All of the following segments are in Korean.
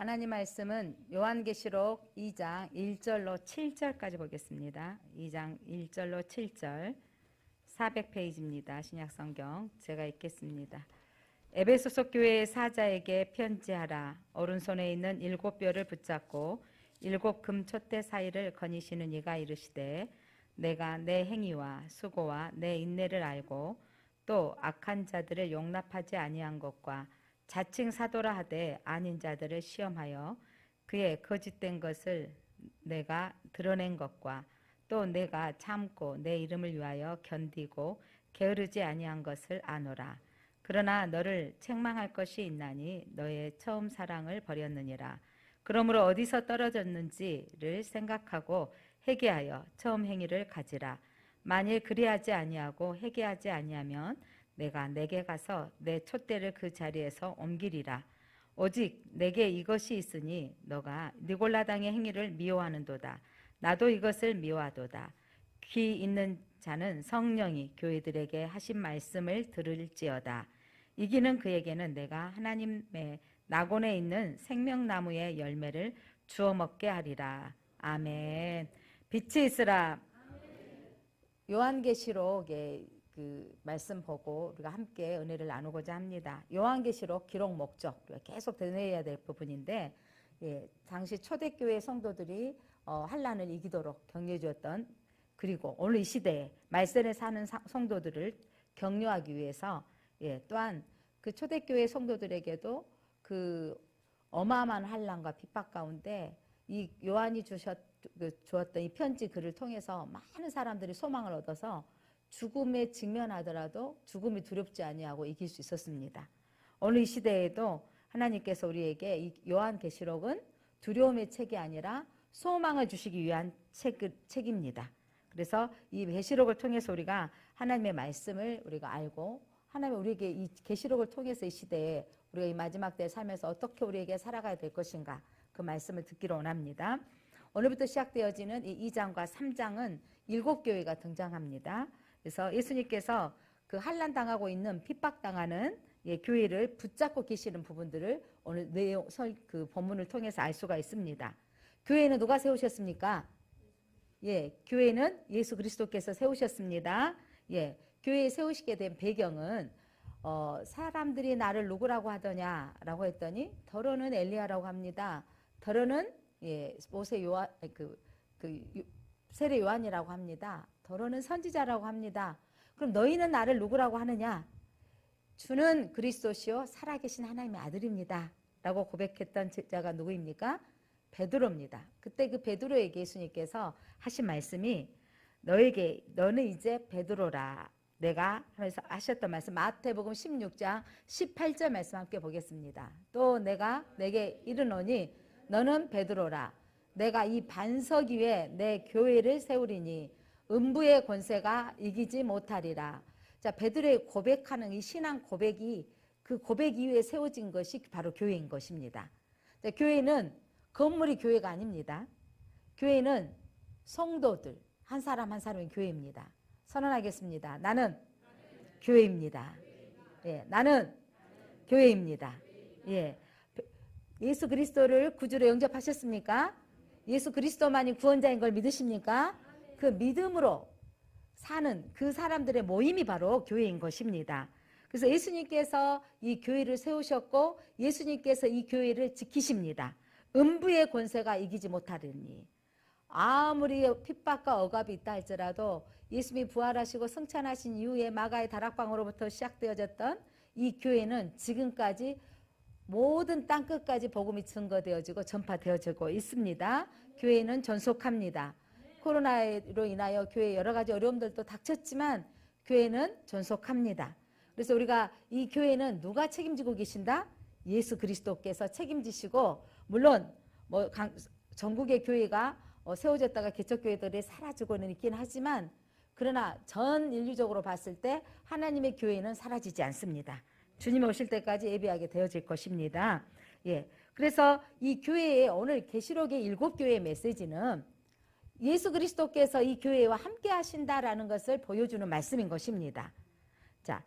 하나님 말씀은 요한계시록 2장 1절로 7절까지 보겠습니다. 2장 1절로 7절 400페이지입니다. 신약성경 제가 읽겠습니다. 에베소서 교회의 사자에게 편지하라. 오른손에 있는 7뼈를 붙잡고 7 금 촛대 사이를 거니시는 이가 이르시되 내가 내 행위와 수고와 내 인내를 알고 또 악한 자들을 용납하지 아니한 것과 자칭 사도라 하되 아닌 자들을 시험하여 그의 거짓된 것을 내가 드러낸 것과 또 내가 참고 내 이름을 위하여 견디고 게으르지 아니한 것을 아노라. 그러나 너를 책망할 것이 있나니 너의 처음 사랑을 버렸느니라. 그러므로 어디서 떨어졌는지를 생각하고 회개하여 처음 행위를 가지라. 만일 그리하지 아니하고 회개하지 아니하면 내가 내게 가서 내 촛대를 그 자리에서 옮기리라. 오직 내게 이것이 있으니 너가 니골라당의 행위를 미워하는도다. 나도 이것을 미워하도다. 귀 있는 자는 성령이 교회들에게 하신 말씀을 들을지어다. 이기는 그에게는 내가 하나님의 낙원에 있는 생명나무의 열매를 주워 먹게 하리라. 아멘. 빛이 있으라. 요한계시록의 그 말씀 보고 우리가 함께 은혜를 나누고자 합니다. 요한계시록 기록 목적 계속 되뇌어야 될 부분인데, 당시 초대교회 성도들이 환난을 이기도록 격려해 주었던, 그리고 오늘 이 시대에 말세에 사는 성도들을 격려하기 위해서 또한 그 초대교회 성도들에게도 그 어마어마한 환난과 핍박 가운데 이 요한이 주었던 이 편지 글을 통해서 많은 사람들이 소망을 얻어서 죽음에 직면하더라도 죽음이 두렵지 아니하고 이길 수 있었습니다. 오늘 이 시대에도 하나님께서 우리에게 이 요한계시록은 두려움의 책이 아니라 소망을 주시기 위한 책입니다. 그래서 이 계시록을 통해서 우리가 하나님의 말씀을 우리가 알고 하나님 우리에게 이 계시록을 통해서 이 시대에 우리가 이 마지막 때에 살면서 어떻게 우리에게 살아가야 될 것인가 그 말씀을 듣기를 원합니다. 오늘부터 시작되어지는 이 2장과 3장은 7교회가 등장합니다. 그래서 예수님께서 그 환난 당하고 있는 핍박당하는 교회를 붙잡고 계시는 부분들을 오늘 내용 그 본문을 통해서 알 수가 있습니다. 교회는 누가 세우셨습니까? 교회는 예수 그리스도께서 세우셨습니다. 교회에 세우시게 된 배경은 사람들이 나를 누구라고 하더냐라고 했더니 더러는 엘리야라고 합니다. 더러는 모세 요한 세례 요한이라고 합니다. 더러는 선지자라고 합니다. 그럼 너희는 나를 누구라고 하느냐? 주는 그리스도시요 살아계신 하나님의 아들입니다. 라고 고백했던 자가 누구입니까? 베드로입니다. 그때 그 베드로에게 예수님께서 하신 말씀이 너는 이제 베드로라. 내가 하면서 하셨던 말씀 마태복음 16장 18절 말씀 함께 보겠습니다. 또 내가 내게 이르노니 너는 베드로라. 내가 이 반석 위에 내 교회를 세우리니 음부의 권세가 이기지 못하리라. 자, 베드로의 고백하는 이 신앙 고백이 그 고백 이후에 세워진 것이 바로 교회인 것입니다. 자, 교회는 건물이 교회가 아닙니다. 교회는 성도들 한 사람 한 사람이 교회입니다. 선언하겠습니다. 나는 교회입니다. 나는 교회입니다. 예수 그리스도를 구주로 영접하셨습니까? 예수 그리스도만이 구원자인 걸 믿으십니까? 그 믿음으로 사는 그 사람들의 모임이 바로 교회인 것입니다. 그래서 예수님께서 이 교회를 세우셨고 예수님께서 이 교회를 지키십니다. 음부의 권세가 이기지 못하리니 아무리 핍박과 억압이 있다 할지라도 예수님이 부활하시고 승천하신 이후에 마가의 다락방으로부터 시작되어졌던 이 교회는 지금까지 모든 땅끝까지 복음이 증거되어지고 전파되어지고 있습니다. 교회는 존속합니다. 코로나로 인하여 교회에 여러 가지 어려움들도 닥쳤지만 교회는 존속합니다. 그래서 우리가 이 교회는 누가 책임지고 계신다? 예수 그리스도께서 책임지시고 물론 전국의 교회가 세워졌다가 개척교회들이 사라지고는 있긴 하지만 그러나 전 인류적으로 봤을 때 하나님의 교회는 사라지지 않습니다. 주님 오실 때까지 예비하게 되어질 것입니다. 그래서 이 교회의 오늘 계시록의 7교회의 메시지는 예수 그리스도께서 이 교회와 함께 하신다라는 것을 보여주는 말씀인 것입니다. 자,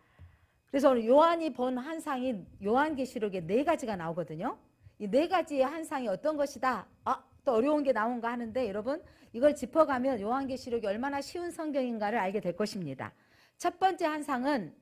그래서 오늘 요한이 본 환상이 요한계시록에 4가지가 나오거든요. 이 네 가지의 한상이 어떤 것이다. 또 어려운 게 나온가 하는데 여러분 이걸 짚어가면 요한계시록이 얼마나 쉬운 성경인가를 알게 될 것입니다. 첫 번째 한상은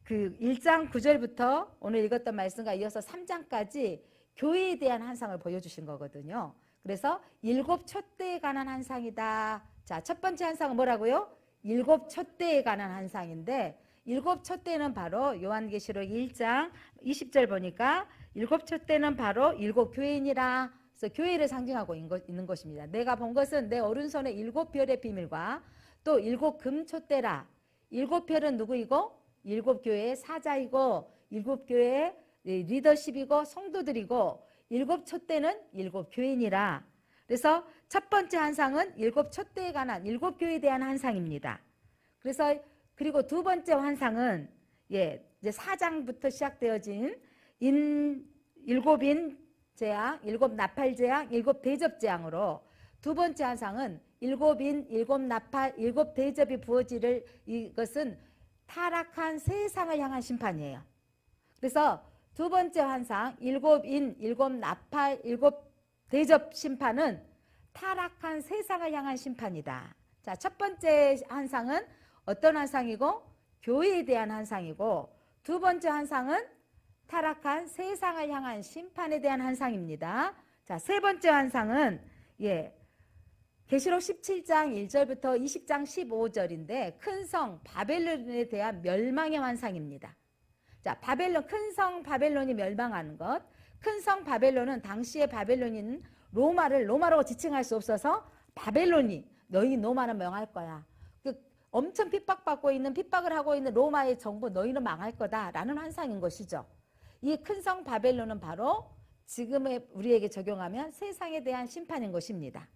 그 1장 9절부터 오늘 읽었던 말씀과 이어서 3장까지 교회에 대한 한상을 보여주신 거거든요. 그래서 7 촛대에 관한 한상이다. 자, 첫 번째 한상은 뭐라고요? 7 촛대에 관한 한상인데 7 촛대는 바로 요한계시록 1장 20절 보니까 7 촛대는 바로 7 교회이니라. 그래서 교회를 상징하고 있는 것입니다. 내가 본 것은 내 오른손에 7 별의 비밀과 또 7 금촛대라. 7 별은 누구이고? 7 교회의 사자이고 7 교회의 리더십이고 성도들이고 7 촛대는 7 교인이라. 그래서 첫 번째 한상은 7 촛대에 관한 7 교회에 대한 한상입니다. 그래서 그리고 두 번째 한상은 이제 4장부터 시작되어진 7인 재앙, 7 나팔 재앙, 7 대접 재앙으로 두 번째 한상은 7인, 7 나팔, 7 대접이 부어지를 이것은 타락한 세상을 향한 심판이에요. 그래서 두 번째 환상 7인, 7 나팔, 7 대접 심판은 타락한 세상을 향한 심판이다. 자, 첫 번째 환상은 어떤 환상이고? 교회에 대한 환상이고 두 번째 환상은 타락한 세상을 향한 심판에 대한 환상입니다. 자, 세 번째 환상은 계시록 17장 1절부터 20장 15절인데 큰 성 바벨론에 대한 멸망의 환상입니다. 자, 바벨론, 큰 성 바벨론이 멸망하는 것. 큰 성 바벨론은 당시의 바벨론인 로마로 지칭할 수 없어서 바벨론이 너희 로마는 명할 거야. 엄청 핍박을 하고 있는 로마의 정부 너희는 망할 거다라는 환상인 것이죠. 이 큰 성 바벨론은 바로 지금의 우리에게 적용하면 세상에 대한 심판인 것입니다.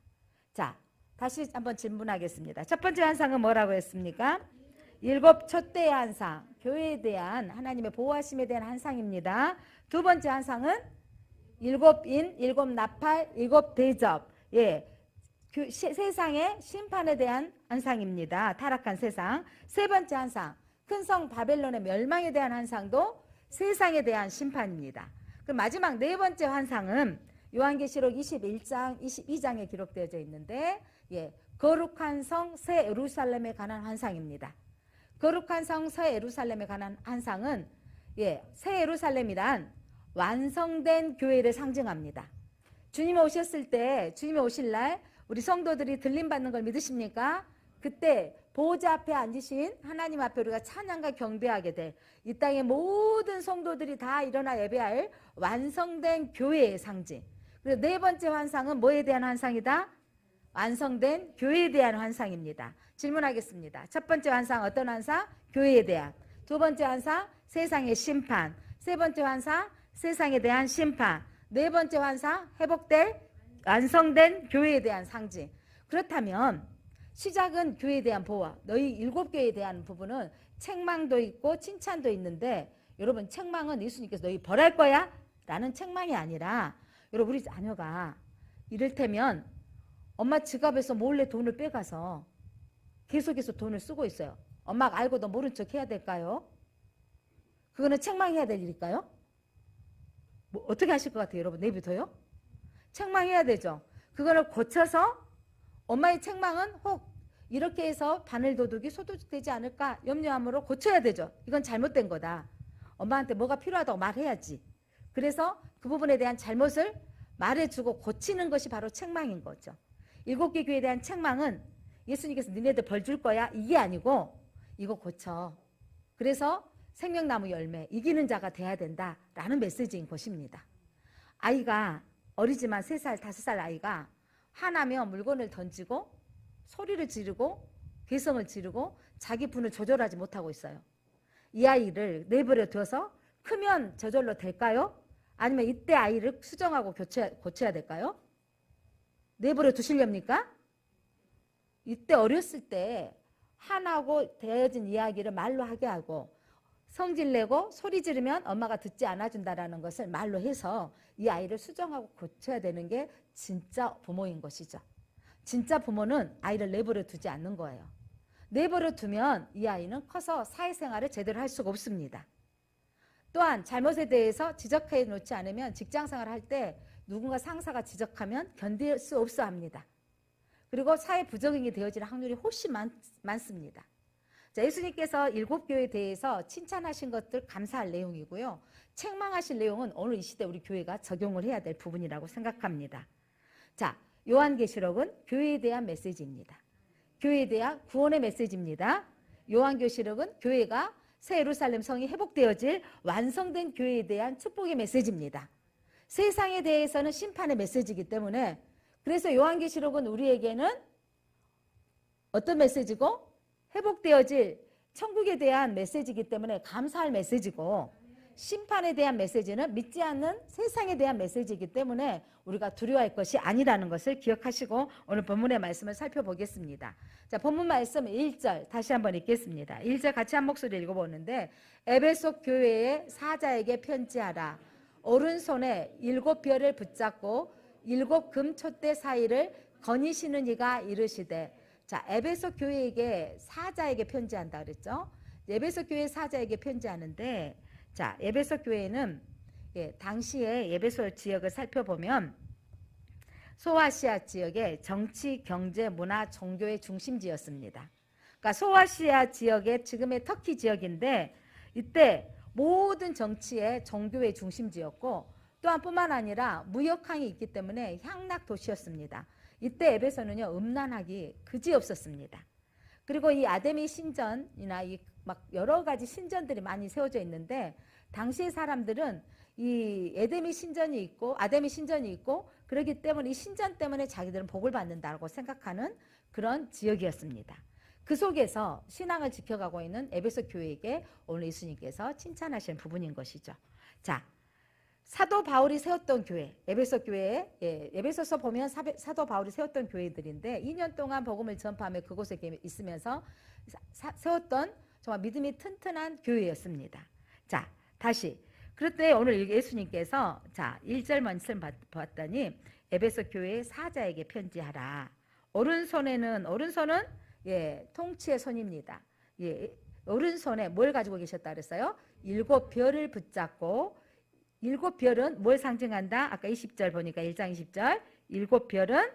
자, 다시 한번 질문하겠습니다. 첫 번째 환상은 뭐라고 했습니까? 7 촛대의 한상, 교회에 대한 하나님의 보호하심에 대한 한상입니다. 두 번째 한상은 7인, 7 나팔, 7 대접, 세상의 심판에 대한 한상입니다. 타락한 세상. 세 번째 한상, 큰 성 바벨론의 멸망에 대한 한상도 세상에 대한 심판입니다. 그럼 마지막 네 번째 환상은 요한계시록 21장, 22장에 기록되어져 있는데 거룩한 성 새 예루살렘에 관한 환상입니다. 거룩한 성 새 예루살렘에 관한 환상은 새 예루살렘이란 완성된 교회를 상징합니다. 주님이 오셨을 때, 주님이 오실 날 우리 성도들이 들림 받는 걸 믿으십니까? 그때 보호자 앞에 앉으신 하나님 앞에 우리가 찬양과 경배하게 될 이 땅의 모든 성도들이 다 일어나 예배할 완성된 교회의 상징. 그리고 네 번째 환상은 뭐에 대한 환상이다? 완성된 교회에 대한 환상입니다. 질문하겠습니다. 첫 번째 환상 어떤 환상? 교회에 대한. 두 번째 환상 세상의 심판. 세 번째 환상 세상에 대한 심판. 네 번째 환상 회복될 완성된 교회에 대한 상징. 그렇다면 시작은 교회에 대한 보호. 너희 7교회에 대한 부분은 책망도 있고 칭찬도 있는데 여러분 책망은 예수님께서 너희 벌할 거야? 라는 책망이 아니라 여러분 우리 자녀가 이를테면 엄마 지갑에서 몰래 돈을 빼가서 계속해서 돈을 쓰고 있어요. 엄마가 알고도 모른 척 해야 될까요? 그거는 책망해야 될 일일까요? 뭐 어떻게 하실 것 같아요? 여러분 내비둬요? 책망해야 되죠. 그거를 고쳐서 엄마의 책망은 혹 이렇게 해서 바늘도둑이 소독되지 않을까 염려함으로 고쳐야 되죠. 이건 잘못된 거다. 엄마한테 뭐가 필요하다고 말해야지. 그래서 그 부분에 대한 잘못을 말해주고 고치는 것이 바로 책망인 거죠. 7개 교회에 대한 책망은 예수님께서 너네들 벌 줄 거야 이게 아니고 이거 고쳐. 그래서 생명나무 열매 이기는 자가 돼야 된다라는 메시지인 것입니다. 아이가 어리지만 3살, 5살 아이가 화나면 물건을 던지고 소리를 지르고 괴성을 지르고 자기 분을 조절하지 못하고 있어요. 이 아이를 내버려 둬서 크면 저절로 될까요? 아니면 이때 아이를 수정하고 고쳐야 될까요? 내버려 두시렵니까? 이때 어렸을 때 화나고 되어진 이야기를 말로 하게 하고 성질내고 소리 지르면 엄마가 듣지 않아준다라는 것을 말로 해서 이 아이를 수정하고 고쳐야 되는 게 진짜 부모인 것이죠. 진짜 부모는 아이를 내버려 두지 않는 거예요. 내버려 두면 이 아이는 커서 사회생활을 제대로 할 수가 없습니다. 또한 잘못에 대해서 지적해 놓지 않으면 직장생활 할 때 누군가 상사가 지적하면 견딜 수 없어 합니다. 그리고 사회 부적응이 되어질 확률이 훨씬 많습니다. 자, 예수님께서 7교회에 대해서 칭찬하신 것들 감사할 내용이고요. 책망하신 내용은 오늘 이 시대 우리 교회가 적용을 해야 될 부분이라고 생각합니다. 자, 요한계시록은 교회에 대한 메시지입니다. 교회에 대한 구원의 메시지입니다. 요한계시록은 교회가 새 예루살렘 성이 회복되어질 완성된 교회에 대한 축복의 메시지입니다. 세상에 대해서는 심판의 메시지이기 때문에 그래서 요한계시록은 우리에게는 어떤 메시지고 회복되어질 천국에 대한 메시지이기 때문에 감사할 메시지고 심판에 대한 메시지는 믿지 않는 세상에 대한 메시지이기 때문에 우리가 두려워할 것이 아니라는 것을 기억하시고 오늘 본문의 말씀을 살펴보겠습니다. 자, 본문 말씀 1절 다시 한번 읽겠습니다. 1절 같이 한 목소리 읽어보는데 에베소 교회의 사자에게 편지하라. 오른손에 7별을 붙잡고 7 금촛대 사이를 거니시는 이가 이르시되. 자, 에베소 교회에게 사자에게 편지한다 그랬죠. 에베소 교회 사자에게 편지하는데 자, 에베소 교회는 당시에 에베소 지역을 살펴보면 소아시아 지역의 정치, 경제, 문화, 종교의 중심지였습니다. 그러니까 소아시아 지역의 지금의 터키 지역인데 이때 모든 정치의 종교의 중심지였고 또한 뿐만 아니라 무역항이 있기 때문에 향락 도시였습니다. 이때 에베소는요 음란하기 그지없었습니다. 그리고 이 아데미 신전이나 이 막 여러 가지 신전들이 많이 세워져 있는데 당시의 사람들은 이 아데미 신전이 있고 그렇기 때문에 이 신전 때문에 자기들은 복을 받는다고 생각하는 그런 지역이었습니다. 그 속에서 신앙을 지켜가고 있는 에베소 교회에게 오늘 예수님께서 칭찬하시는 부분인 것이죠. 자, 사도 바울이 세웠던 교회, 에베소 교회에 에베소서 보면 사도 바울이 세웠던 교회들인데 2년 동안 복음을 전파하며 그곳에 있으면서 세웠던 정말 믿음이 튼튼한 교회였습니다. 자, 다시 그럴 때 오늘 예수님께서 자 1절 말씀 봤더니 에베소 교회의 사자에게 편지하라. 오른손은 통치의 손입니다. 오른손에 뭘 가지고 계셨다 그랬어요? 7별을 붙잡고 7별은 뭘 상징한다? 아까 20절 보니까 1장 20절 7별은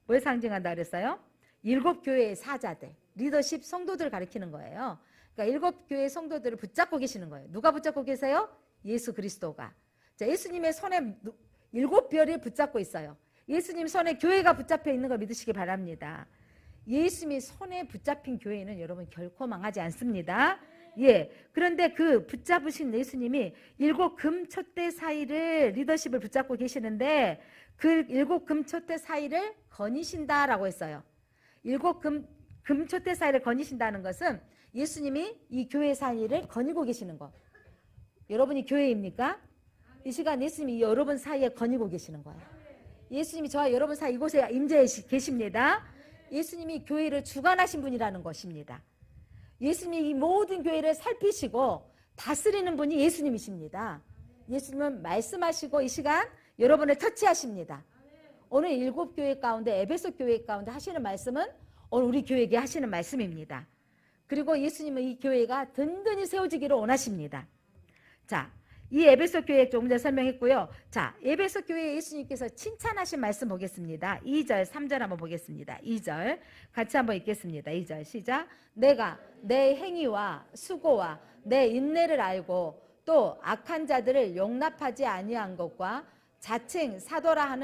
뭘 상징한다 그랬어요? 7교회의 사자들, 리더십 성도들을 가리키는 거예요. 그러니까 7교회의 성도들을 붙잡고 계시는 거예요. 누가 붙잡고 계세요? 예수 그리스도가. 자, 예수님의 손에 7별이 붙잡고 있어요. 예수님 손에 교회가 붙잡혀 있는 걸 믿으시기 바랍니다. 예수님이 손에 붙잡힌 교회는 여러분 결코 망하지 않습니다. 그런데 그 붙잡으신 예수님이 7 금촛대 사이를 리더십을 붙잡고 계시는데 그 7 금촛대 사이를 거니신다라고 했어요. 7 금촛대 사이를 거니신다는 것은 예수님이 이 교회 사이를 거니고 계시는 거. 여러분이 교회입니까? 이 시간 예수님이 여러분 사이에 거니고 계시는 거예요. 예수님이 저와 여러분 사이 이곳에 임재해 계십니다. 예수님이 교회를 주관하신 분이라는 것입니다. 예수님이 이 모든 교회를 살피시고 다스리는 분이 예수님이십니다. 예수님은 말씀하시고 이 시간 여러분을 터치하십니다. 오늘 7교회 가운데 에베소 교회 가운데 하시는 말씀은 오늘 우리 교회에게 하시는 말씀입니다. 그리고 예수님은 이 교회가 든든히 세워지기를 원하십니다. 자, 이 에베소 교회 조금 전에 설명했고요. 자, 에베소 교회 예수님께서 칭찬하신 말씀 보겠습니다. 2절, 3절 한번 보겠습니다. 2절 같이 한번 읽겠습니다. 2절 시작. 내가 내 행위와 수고와 내 인내를 알고 또 악한 자들을 용납하지 아니한 것과 자칭 사도라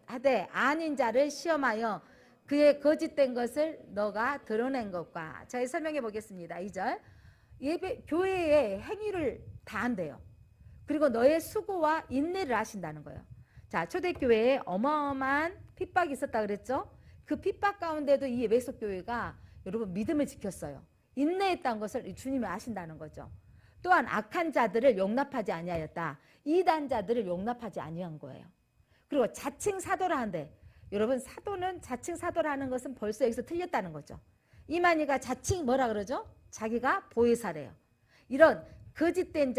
하되 아닌 자를 시험하여 그의 거짓된 것을 너가 드러낸 것과. 자, 설명해 보겠습니다. 2절 교회의 행위를 다 한대요. 그리고 너의 수고와 인내를 하신다는 거예요. 자, 초대교회에 어마어마한 핍박이 있었다 그랬죠? 그 핍박 가운데도 이 에베소 교회가 여러분 믿음을 지켰어요. 인내했다는 것을 주님이 아신다는 거죠. 또한 악한 자들을 용납하지 아니하였다. 이단자들을 용납하지 아니한 거예요. 그리고 자칭 사도라 하는데 여러분 사도는 자칭 사도라 하는 것은 벌써 여기서 틀렸다는 거죠. 이만희가 자칭 뭐라 그러죠? 자기가 보혜사래요. 이런 거짓된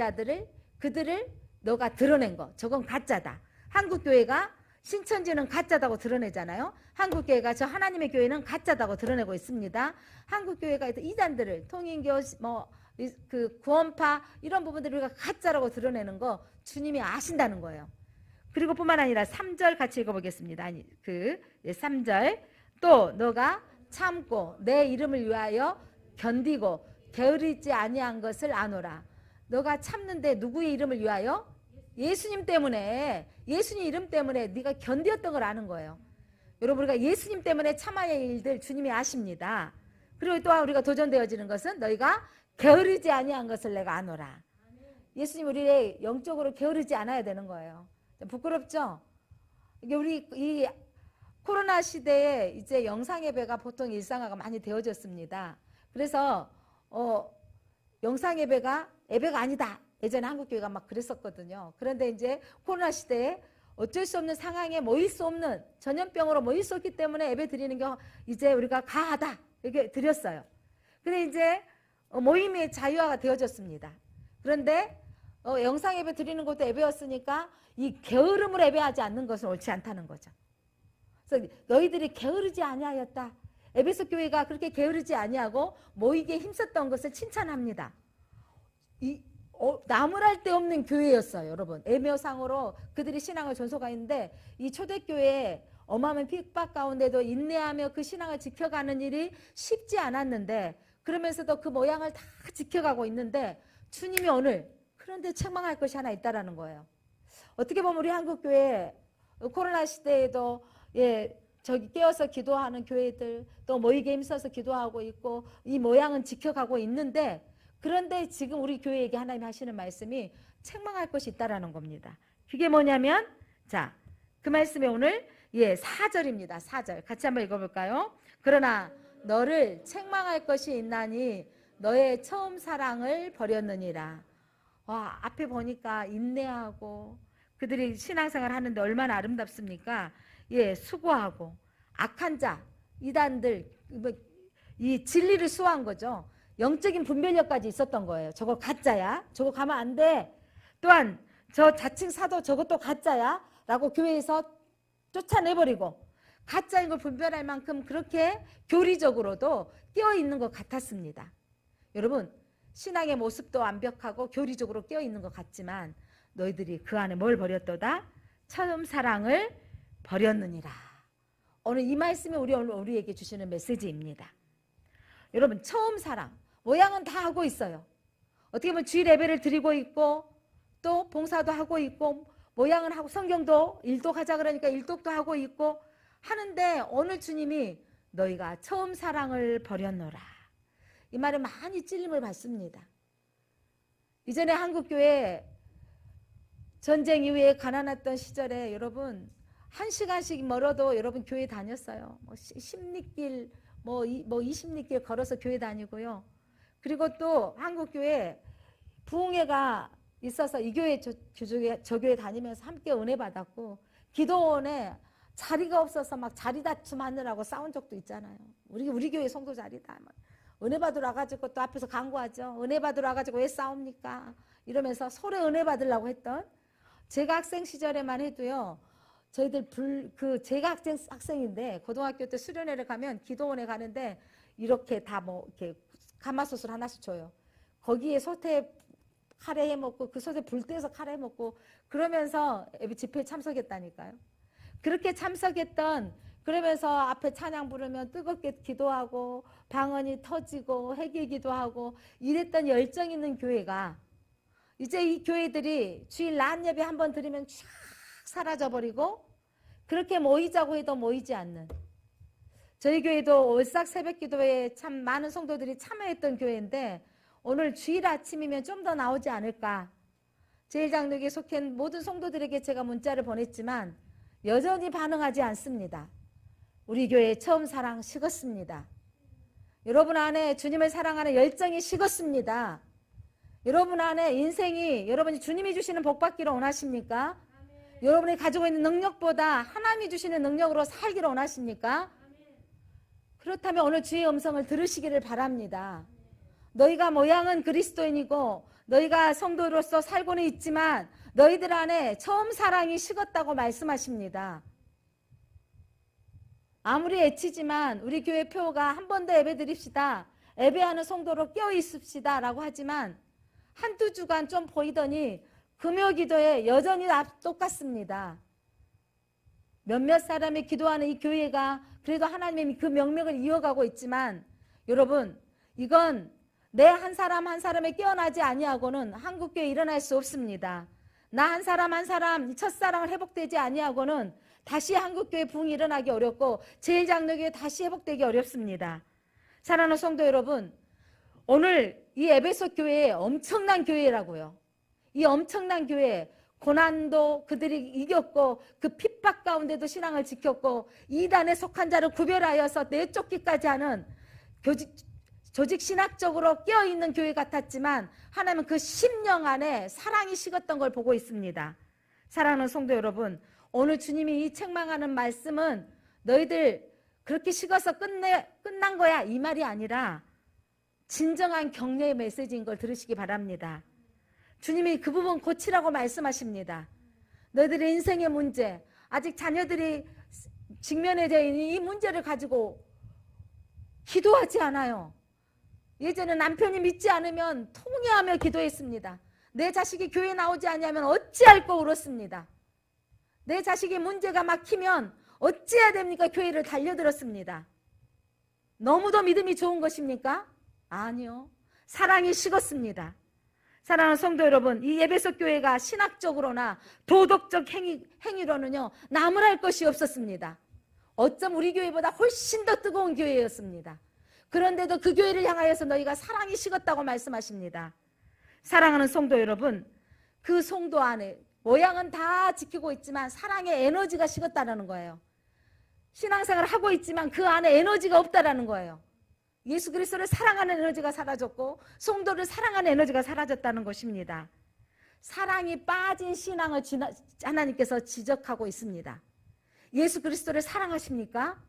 그들을 너가 드러낸 거 저건 가짜다. 한국교회가 신천지는 가짜다고 드러내잖아요. 한국교회가 저 하나님의 교회는 가짜다고 드러내고 있습니다. 한국교회가 이단들을 통인교 그 구원파 이런 부분들을 우리가 가짜라고 드러내는 거 주님이 아신다는 거예요. 그리고 뿐만 아니라 3절 같이 읽어보겠습니다. 3절 또 너가 참고 내 이름을 위하여 견디고 게으르지 아니한 것을 아노라. 너가 참는데 누구의 이름을 위하여? 예수님 때문에, 예수님 이름 때문에 네가 견디었던 걸 아는 거예요. 여러분, 우리가 예수님 때문에 참아야 할 일들 주님이 아십니다. 그리고 또한 우리가 도전되어지는 것은 너희가 게으르지 아니한 것을 내가 아노라. 예수님 우리를 영적으로 게으르지 않아야 되는 거예요. 부끄럽죠? 이게 우리 이 코로나 시대에 이제 영상 예배가 보통 일상화가 많이 되어졌습니다. 그래서 영상 예배가 아니다. 예전에 한국교회가 막 그랬었거든요. 그런데 이제 코로나 시대에 어쩔 수 없는 상황에 모일 수 없는 전염병으로 모일 수 없기 때문에 예배 드리는 게 이제 우리가 가하다 이렇게 드렸어요. 근데 이제 모임의 자유화가 되어졌습니다. 그런데 영상 예배 드리는 것도 예배였으니까 이 게으름으로 예배하지 않는 것은 옳지 않다는 거죠. 그래서 너희들이 게으르지 아니하였다. 에베소 교회가 그렇게 게으르지 아니하고 모이기에 힘썼던 것을 칭찬합니다. 나무랄 데 없는 교회였어요, 여러분. 애묘상으로 그들이 신앙을 전소가했는데 이 초대교회에 어마어마한 핍박 가운데도 인내하며 그 신앙을 지켜가는 일이 쉽지 않았는데 그러면서도 그 모양을 다 지켜가고 있는데 주님이 오늘 그런데 책망할 것이 하나 있다라는 거예요. 어떻게 보면 우리 한국교회 코로나 시대에도 저기 깨어서 기도하는 교회들 또 모이게 힘써서 기도하고 있고 이 모양은 지켜가고 있는데 그런데 지금 우리 교회에게 하나님이 하시는 말씀이 책망할 것이 있다라는 겁니다. 그게 뭐냐면 자, 그 말씀이 오늘 4절입니다. 4절 같이 한번 읽어볼까요? 그러나 너를 책망할 것이 있나니 너의 처음 사랑을 버렸느니라. 와, 앞에 보니까 인내하고 그들이 신앙생활 하는데 얼마나 아름답습니까? 수고하고 악한 자, 이단들 이 진리를 수호한 거죠. 영적인 분별력까지 있었던 거예요. 저거 가짜야. 저거 가면 안 돼. 또한 저 자칭 사도 저것도 가짜야. 라고 교회에서 쫓아내버리고 가짜인 걸 분별할 만큼 그렇게 교리적으로도 깨어있는 것 같았습니다. 여러분, 신앙의 모습도 완벽하고 교리적으로 깨어있는 것 같지만 너희들이 그 안에 뭘 버렸도다? 처음 사랑을 버렸느니라. 오늘 이 말씀이 우리에게 주시는 메시지입니다. 여러분, 처음 사랑 모양은 다 하고 있어요. 어떻게 보면 주일 예배를 드리고 있고 또 봉사도 하고 있고 모양은 하고 성경도 일독하자 그러니까 일독도 하고 있고 하는데 오늘 주님이 너희가 처음 사랑을 버렸노라. 이 말에 많이 찔림을 받습니다. 이전에 한국교회 전쟁 이후에 가난했던 시절에 여러분 1시간씩 멀어도 여러분 교회 다녔어요. 10리길 20리길 걸어서 교회 다니고요. 그리고 또 한국교회 부흥회가 있어서 이 교회 저 교회 다니면서 함께 은혜 받았고 기도원에 자리가 없어서 막 자리 다툼하느라고 싸운 적도 있잖아요. 우리 교회 성도 자리다. 은혜 받으러 와가지고 또 앞에서 간구하죠. 은혜 받으러 와가지고 왜 싸웁니까? 이러면서 서로 은혜 받으려고 했던 제가 학생 시절에만 해도요. 저희들 제가 학생인데 고등학교 때 수련회를 가면 기도원에 가는데 이렇게 다 이렇게 가마솥을 하나씩 줘요. 거기에 소태 카레 해 먹고 그 소태 불 떼서 카레 해 먹고 그러면서 집회에 참석했다니까요. 그렇게 참석했던 그러면서 앞에 찬양 부르면 뜨겁게 기도하고 방언이 터지고 회개 기도하고 이랬던 열정 있는 교회가 이제 이 교회들이 주일 낮 예배 한번 드리면 쫙 사라져버리고 그렇게 모이자고 해도 모이지 않는 저희 교회도 월삭 새벽기도에 참 많은 성도들이 참여했던 교회인데 오늘 주일 아침이면 좀 더 나오지 않을까. 제1장로교에 속한 모든 성도들에게 제가 문자를 보냈지만 여전히 반응하지 않습니다. 우리 교회의 처음 사랑 식었습니다. 여러분 안에 주님을 사랑하는 열정이 식었습니다. 여러분 안에 인생이 여러분이 주님이 주시는 복 받기를 원하십니까? 아멘. 여러분이 가지고 있는 능력보다 하나님이 주시는 능력으로 살기를 원하십니까? 아멘. 그렇다면 오늘 주의 음성을 들으시기를 바랍니다. 너희가 모양은 그리스도인이고 너희가 성도로서 살고는 있지만 너희들 안에 처음 사랑이 식었다고 말씀하십니다. 아무리 애치지만 우리 교회 표가 한 번 더 예배 드립시다. 예배하는 성도로 껴 있읍시다 라고 하지만 한두 주간 좀 보이더니 금요기도에 여전히 똑같습니다. 몇몇 사람이 기도하는 이 교회가 그래도 하나님이 그 명맥을 이어가고 있지만 여러분, 이건 내 한 사람 한 사람에 깨어나지 아니하고는 한국교회 일어날 수 없습니다. 나 한 사람 한 사람 첫사랑을 회복되지 아니하고는 다시 한국교회 부흥이 일어나기 어렵고 제일장로교회 다시 회복되기 어렵습니다. 사랑하는 성도 여러분, 오늘 이 에베소 교회에 엄청난 교회라고요. 이 엄청난 교회, 고난도 그들이 이겼고 그 핍박 가운데도 신앙을 지켰고 이단에 속한 자를 구별하여서 내쫓기까지 하는 조직 신학적으로 껴있는 교회 같았지만 하나님은 그 심령 안에 사랑이 식었던 걸 보고 있습니다. 사랑하는 성도 여러분, 오늘 주님이 이 책망하는 말씀은 너희들 그렇게 식어서 끝난 거야 이 말이 아니라 진정한 격려의 메시지인 걸 들으시기 바랍니다. 주님이 그 부분 고치라고 말씀하십니다. 너희들의 인생의 문제, 아직 자녀들이 직면해 있는 이 문제를 가지고 기도하지 않아요. 예전에 남편이 믿지 않으면 통회하며 기도했습니다. 내 자식이 교회 나오지 않으면 어찌할꼬 울었습니다. 내 자식이 문제가 막히면 어찌해야 됩니까? 교회를 달려들었습니다. 너무도 믿음이 좋은 것입니까? 아니요. 사랑이 식었습니다. 사랑하는 성도 여러분, 이 에베소 교회가 신학적으로나 도덕적 행위로는요 나무랄 것이 없었습니다. 어쩜 우리 교회보다 훨씬 더 뜨거운 교회였습니다. 그런데도 그 교회를 향하여서 너희가 사랑이 식었다고 말씀하십니다. 사랑하는 성도 여러분, 그 성도 안에 모양은 다 지키고 있지만 사랑의 에너지가 식었다는 거예요. 신앙생활을 하고 있지만 그 안에 에너지가 없다는 거예요. 예수 그리스도를 사랑하는 에너지가 사라졌고 성도를 사랑하는 에너지가 사라졌다는 것입니다. 사랑이 빠진 신앙을 하나님께서 지적하고 있습니다. 예수 그리스도를 사랑하십니까?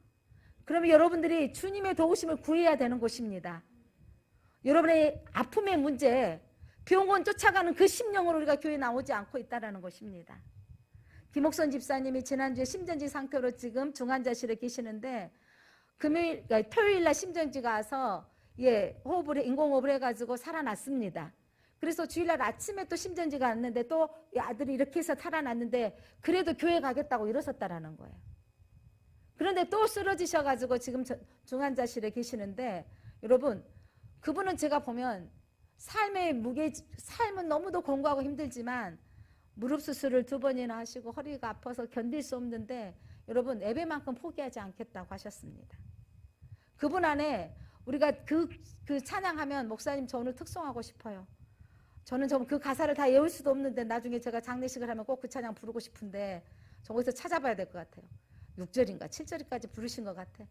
그러면 여러분들이 주님의 도우심을 구해야 되는 것입니다. 여러분의 아픔의 문제, 병원 쫓아가는 그 심령으로 우리가 교회에 나오지 않고 있다는 것입니다. 김옥선 집사님이 지난주에 심전지 상태로 지금 중환자실에 계시는데 토요일 날 심전지가 와서 인공호흡을 해가지고 살아났습니다. 그래서 주일날 아침에 또 심전지가 왔는데 또 아들이 이렇게 해서 살아났는데 그래도 교회 가겠다고 일어섰다라는 거예요. 그런데 또 쓰러지셔가지고 지금 중환자실에 계시는데 여러분, 그분은 제가 보면 삶은 너무도 공고하고 힘들지만 무릎 수술을 2번이나 하시고 허리가 아파서 견딜 수 없는데 여러분 예배만큼 포기하지 않겠다고 하셨습니다. 그분 안에 우리가 그 찬양하면 목사님 저 오늘 특송하고 싶어요. 저는 그 가사를 다 외울 수도 없는데 나중에 제가 장례식을 하면 꼭 그 찬양 부르고 싶은데 저기서 찾아봐야 될 것 같아요. 6절인가 7절까지 부르신 것 같아.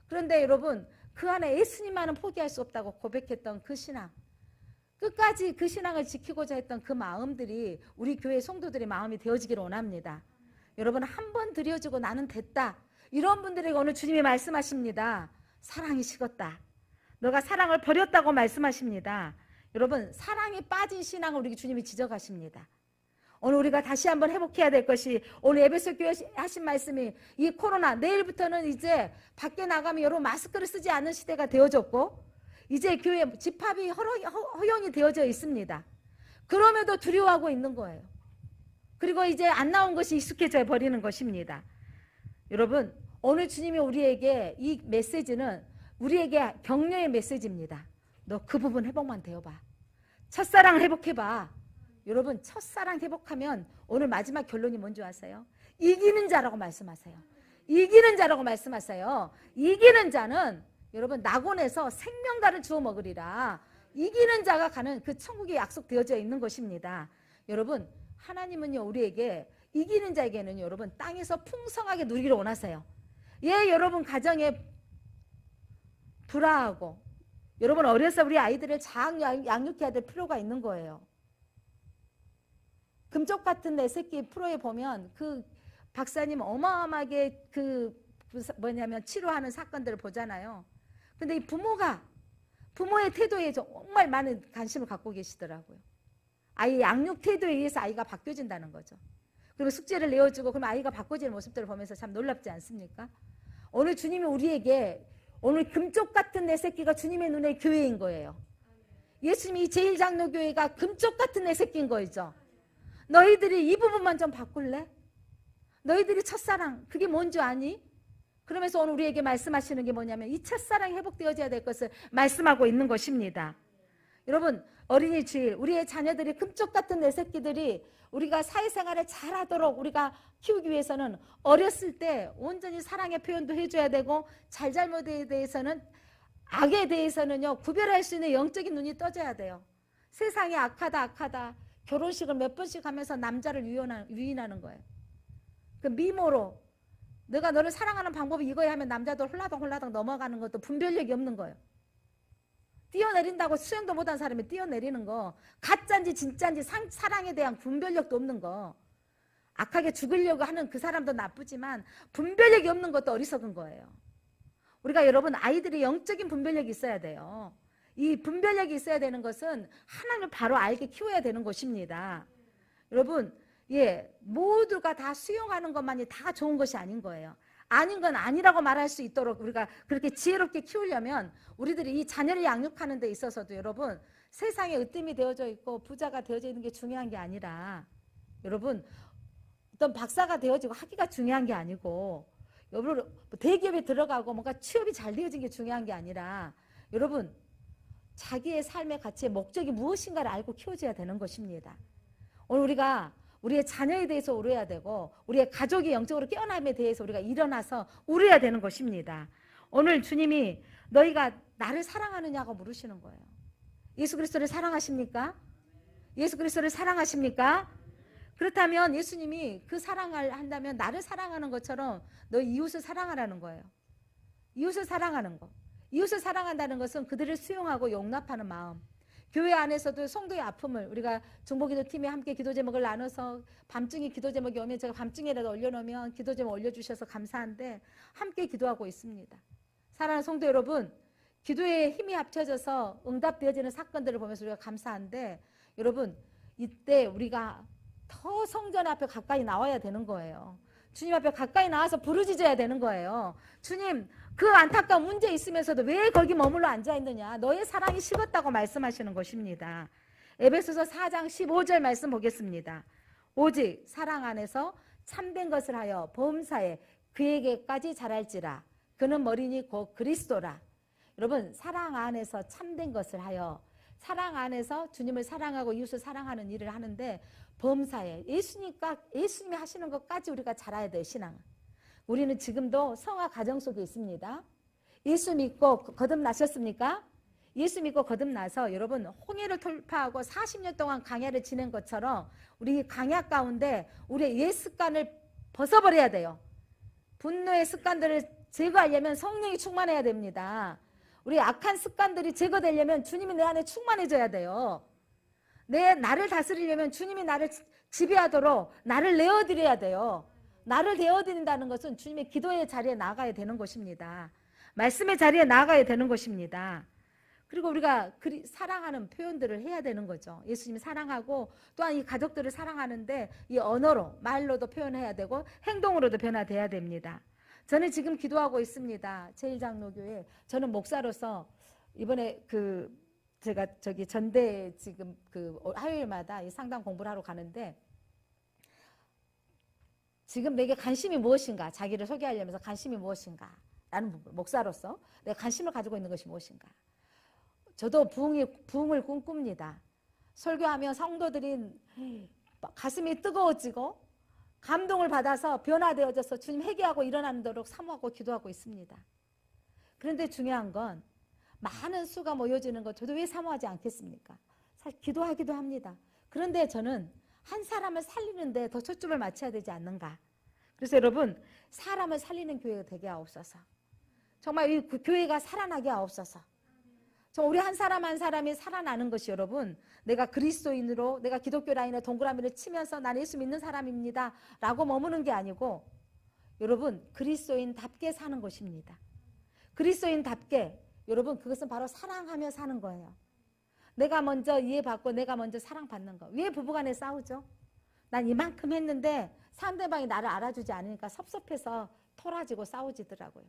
그런데 여러분 그 안에 예수님만은 포기할 수 없다고 고백했던 그 신앙, 끝까지 그 신앙을 지키고자 했던 그 마음들이 우리 교회 성도들의 마음이 되어지기를 원합니다. 여러분 한 번 드려주고 나는 됐다. 이런 분들에게 오늘 주님이 말씀하십니다. 사랑이 식었다. 너가 사랑을 버렸다고 말씀하십니다. 여러분 사랑이 빠진 신앙을 우리 주님이 지적하십니다. 오늘 우리가 다시 한번 회복해야 될 것이 오늘 에베소 교회 하신 말씀이 이 코로나 내일부터는 이제 밖에 나가면 여러분 마스크를 쓰지 않는 시대가 되어졌고 이제 교회 집합이 허용이 되어져 있습니다. 그럼에도 두려워하고 있는 거예요. 그리고 이제 안 나온 것이 익숙해져 버리는 것입니다. 여러분 오늘 주님이 우리에게 이 메시지는 우리에게 격려의 메시지입니다. 너 그 부분 회복만 되어봐. 첫사랑 회복해봐. 여러분 첫사랑 회복하면 오늘 마지막 결론이 뭔지 아세요? 이기는 자라고 말씀하세요. 이기는 자라고 말씀하세요. 이기는 자는 여러분 낙원에서 생명다를 주워 먹으리라. 이기는 자가 가는 그 천국에 약속되어져 있는 것입니다. 여러분 하나님은요 우리에게 이기는 자에게는 여러분 땅에서 풍성하게 누리기를 원하세요. 여러분 가정에 불화하고 여러분 어려서 우리 아이들을 잘 양육해야 될 필요가 있는 거예요. 금쪽 같은 내 새끼 프로에 보면 그 박사님 어마어마하게 치료하는 사건들을 보잖아요. 근데 이 부모의 태도에 정말 많은 관심을 갖고 계시더라고요. 아이의 양육 태도에 의해서 아이가 바뀌어진다는 거죠. 그리고 숙제를 내어주고 그러면 아이가 바꿔지는 모습들을 보면서 참 놀랍지 않습니까? 오늘 주님이 우리에게 오늘 금쪽 같은 내 새끼가 주님의 눈에 교회인 거예요. 예수님이 제1장로교회가 금쪽 같은 내 새끼인 거죠. 너희들이 이 부분만 좀 바꿀래? 너희들이 첫사랑 그게 뭔지 아니? 그러면서 오늘 우리에게 말씀하시는 게 뭐냐면 이 첫사랑이 회복되어져야 될 것을 말씀하고 있는 것입니다. 여러분, 어린이 주일 우리의 자녀들이 금쪽 같은 내 새끼들이 우리가 사회생활을 잘하도록 우리가 키우기 위해서는 어렸을 때 온전히 사랑의 표현도 해줘야 되고 잘잘못에 대해서는 악에 대해서는요 구별할 수 있는 영적인 눈이 떠져야 돼요. 세상이 악하다 결혼식을 몇 번씩 하면서 남자를 유인하는 거예요. 그 미모로 내가 너를 사랑하는 방법이 이거야 하면 남자도 홀라당 넘어가는 것도 분별력이 없는 거예요. 뛰어내린다고 수영도 못한 사람이 뛰어내리는 거, 가짜인지 진짜인지 사랑에 대한 분별력도 없는 거, 악하게 죽으려고 하는 그 사람도 나쁘지만 분별력이 없는 것도 어리석은 거예요. 우리가 여러분 아이들이 영적인 분별력이 있어야 돼요. 이 분별력이 있어야 되는 것은 하나님을 바로 알게 키워야 되는 것입니다. 여러분, 모두가 다 수용하는 것만이 다 좋은 것이 아닌 거예요. 아닌 건 아니라고 말할 수 있도록 우리가 그렇게 지혜롭게 키우려면 우리들이 이 자녀를 양육하는 데 있어서도 여러분 세상에 으뜸이 되어져 있고 부자가 되어져 있는 게 중요한 게 아니라 여러분 어떤 박사가 되어지고 학위가 중요한 게 아니고 여러분 대기업에 들어가고 뭔가 취업이 잘 되어진 게 중요한 게 아니라 여러분 자기의 삶의 가치의 목적이 무엇인가를 알고 키워줘야 되는 것입니다. 오늘 우리가 우리의 자녀에 대해서 울어야 되고 우리의 가족이 영적으로 깨어남에 대해서 우리가 일어나서 울어야 되는 것입니다. 오늘 주님이 너희가 나를 사랑하느냐고 물으시는 거예요. 예수 그리스도를 사랑하십니까? 예수 그리스도를 사랑하십니까? 그렇다면 예수님이 그 사랑을 한다면 나를 사랑하는 것처럼 너희 이웃을 사랑하라는 거예요. 이웃을 사랑하는 거. 이웃을 사랑한다는 것은 그들을 수용하고 용납하는 마음. 교회 안에서도 성도의 아픔을 우리가 중보기도팀이 함께 기도 제목을 나눠서 밤중에 기도 제목이 오면 제가 밤중에라도 올려놓으면 기도 제목 올려주셔서 감사한데 함께 기도하고 있습니다. 사랑하는 성도 여러분, 기도에 힘이 합쳐져서 응답되어지는 사건들을 보면서 우리가 감사한데 여러분 이때 우리가 더 성전 앞에 가까이 나와야 되는 거예요. 주님 앞에 가까이 나와서 부르짖어야 되는 거예요. 주님, 그 안타까운 문제 있으면서도 왜 거기 머물러 앉아있느냐. 너의 사랑이 식었다고 말씀하시는 것입니다. 에베소서 4장 15절 말씀 보겠습니다. 오직 사랑 안에서 참된 것을 하여 범사에 그에게까지 자랄지라. 그는 머리니 곧 그리스도라. 여러분, 사랑 안에서 참된 것을 하여 사랑 안에서 주님을 사랑하고 이웃을 사랑하는 일을 하는데 범사에 예수님이 하시는 것까지 우리가 잘해야 돼요. 신앙은. 우리는 지금도 성화 가정 속에 있습니다. 예수 믿고 거듭나셨습니까? 예수 믿고 거듭나서 여러분 홍해를 돌파하고 40년 동안 강야를 지낸 것처럼 우리 강야 가운데 우리의 옛 습관을 벗어버려야 돼요. 분노의 습관들을 제거하려면 성령이 충만해야 됩니다. 우리 악한 습관들이 제거되려면 주님이 내 안에 충만해져야 돼요. 나를 다스리려면 주님이 나를 지배하도록 나를 내어드려야 돼요. 나를 내어드린다는 것은 주님의 기도의 자리에 나가야 되는 것입니다. 말씀의 자리에 나가야 되는 것입니다. 그리고 우리가 사랑하는 표현들을 해야 되는 거죠. 예수님이 사랑하고 또한 이 가족들을 사랑하는데 이 언어로 말로도 표현해야 되고 행동으로도 변화돼야 됩니다. 저는 지금 기도하고 있습니다. 제1장로교회 저는 목사로서 이번에 제가 전대 지금 화요일마다 이 상담 공부를 하러 가는데 지금 내게 관심이 무엇인가, 자기를 소개하려면서 관심이 무엇인가 라는 부분, 목사로서 내가 관심을 가지고 있는 것이 무엇인가. 저도 부흥을 꿈꿉니다. 설교하며 성도들이 가슴이 뜨거워지고 감동을 받아서 변화되어져서 주님 회개하고 일어나도록 사모하고 기도하고 있습니다. 그런데 중요한 건 많은 수가 모여지는 것 저도 왜 사모하지 않겠습니까? 사실 기도하기도 합니다. 그런데 저는 한 사람을 살리는데 더 초점을 맞춰야 되지 않는가. 그래서 여러분 사람을 살리는 교회가 되게 하옵소서. 정말 이 교회가 살아나게 하옵소서. 우리 한 사람 한 사람이 살아나는 것이 여러분 내가 그리스도인으로 내가 기독교 라인에 동그라미를 치면서 난 예수 믿는 사람입니다 라고 머무는 게 아니고 여러분 그리스도인답게 사는 것입니다. 그리스도인답게 여러분 그것은 바로 사랑하며 사는 거예요. 내가 먼저 이해받고 내가 먼저 사랑받는 거. 왜 부부간에 싸우죠? 난 이만큼 했는데 상대방이 나를 알아주지 않으니까 섭섭해서 토라지고 싸우지더라고요.